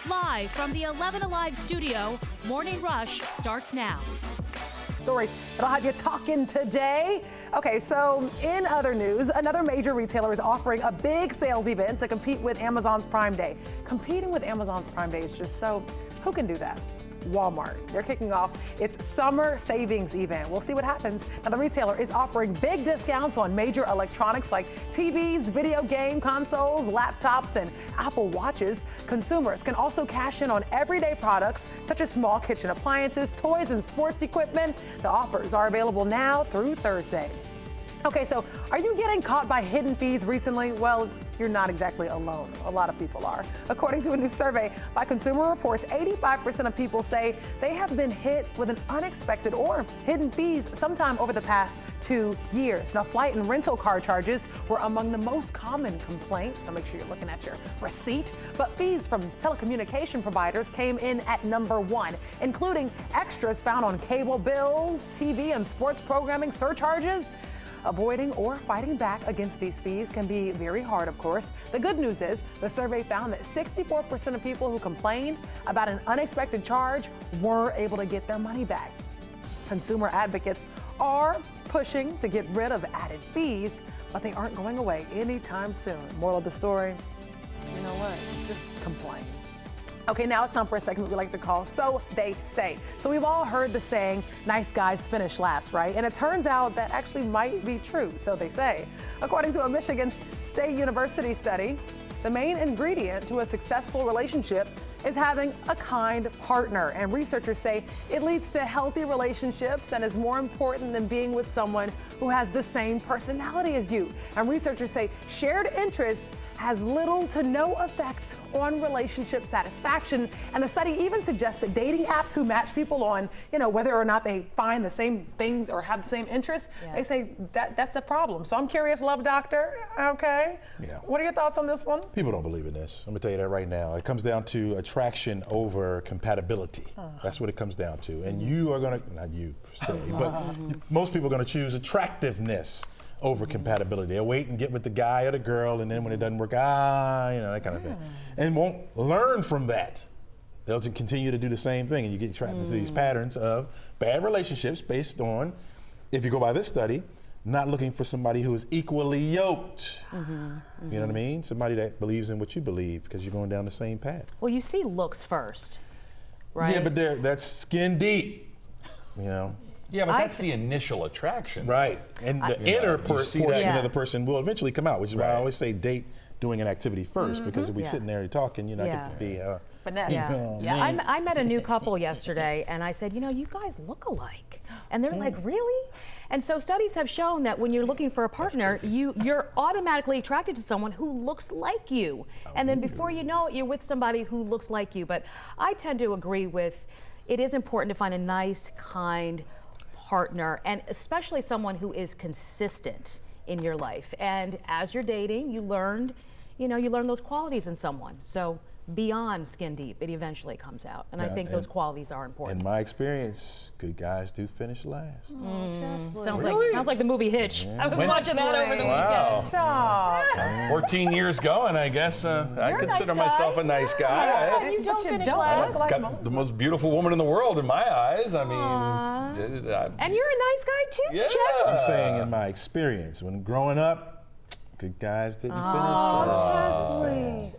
Live from the 11 Alive studio, Morning Rush starts now. Stories that'll have you talking today. Okay, so in other news, another major retailer is offering a big sales event to compete with Amazon's Prime Day. Competing with Amazon's Prime Day is just so, who can do that? Walmart. They're kicking off its summer savings event. We'll see what happens. Now, the retailer is offering big discounts on major electronics like TVs, video game consoles, laptops, and Apple Watches. Consumers can also cash in on everyday products such as small kitchen appliances, toys, and sports equipment. The offers are available now through Thursday. Okay, so are you getting caught by hidden fees recently? Well, you're not exactly alone. A lot of people are. According to a new survey by Consumer Reports, 85% of people say they have been hit with an unexpected or hidden fees sometime over the past 2 years. Now, flight and rental car charges were among the most common complaints, so make sure you're looking at your receipt. But fees from telecommunication providers came in at number 1, including extras found on cable bills, TV and sports programming surcharges. Avoiding or fighting back against these fees can be very hard, of course. The good news is the survey found that 64% of people who complained about an unexpected charge were able to get their money back. Consumer advocates are pushing to get rid of added fees, but they aren't going away anytime soon. Moral of the story, you know what? Just complain. Okay, now it's time for a segment we like to call So They Say. So we've all heard the saying, nice guys finish last, right? And it turns out that actually might be true, so they say. According to a Michigan State University study, the main ingredient to a successful relationship is having a kind partner. And researchers say it leads to healthy relationships and is more important than being with someone who has the same personality as you. And researchers say shared interests has little to no effect on relationship satisfaction. And the study even suggests that dating apps who match people on, whether or not they find the same things or have the same interests, they say that's a problem. So I'm curious, Love Doctor, okay? Yeah. What are your thoughts on this one? People don't believe in this. I'm gonna tell you that right now. It comes down to attraction over compatibility. That's what it comes down to. And you are gonna, not you per se, but most people are gonna choose attractiveness over compatibility. They'll wait and get with the guy or the girl, and then when it doesn't work, that kind of thing. And won't learn from that. They'll just continue to do the same thing, and you get trapped into these patterns of bad relationships based on, if you go by this study, not looking for somebody who is equally yoked. You know what I mean? Somebody that believes in what you believe, because you're going down the same path. Well, you see looks first, right? Yeah, but that's skin deep, Yeah, but that's the initial attraction. Right, and the inner portion of the person will eventually come out, which is why I always say date doing an activity first, because if we sitting there talking, you're not going to be I met a new couple yesterday, and I said, you guys look alike. And they're like, really? And so studies have shown that when you're looking for a partner, you're automatically attracted to someone who looks like you. And then before you know it, you're with somebody who looks like you. But I tend to agree with, it is important to find a nice, kind partner, and especially someone who is consistent in your life. And as you're dating, you learn those qualities in someone. So beyond skin deep, it eventually comes out. And I think those qualities are important. In my experience, good guys do finish last. Sounds like the movie Hitch. I was watching that over the weekend. Stop. 14 years going, I guess I consider myself a nice guy. And you don't finish last. I've got the most beautiful woman in the world in my eyes. I mean, and you're a nice guy too, Yeah. Chester. I'm saying in my experience, when growing up, good guys didn't finish last. Chesley.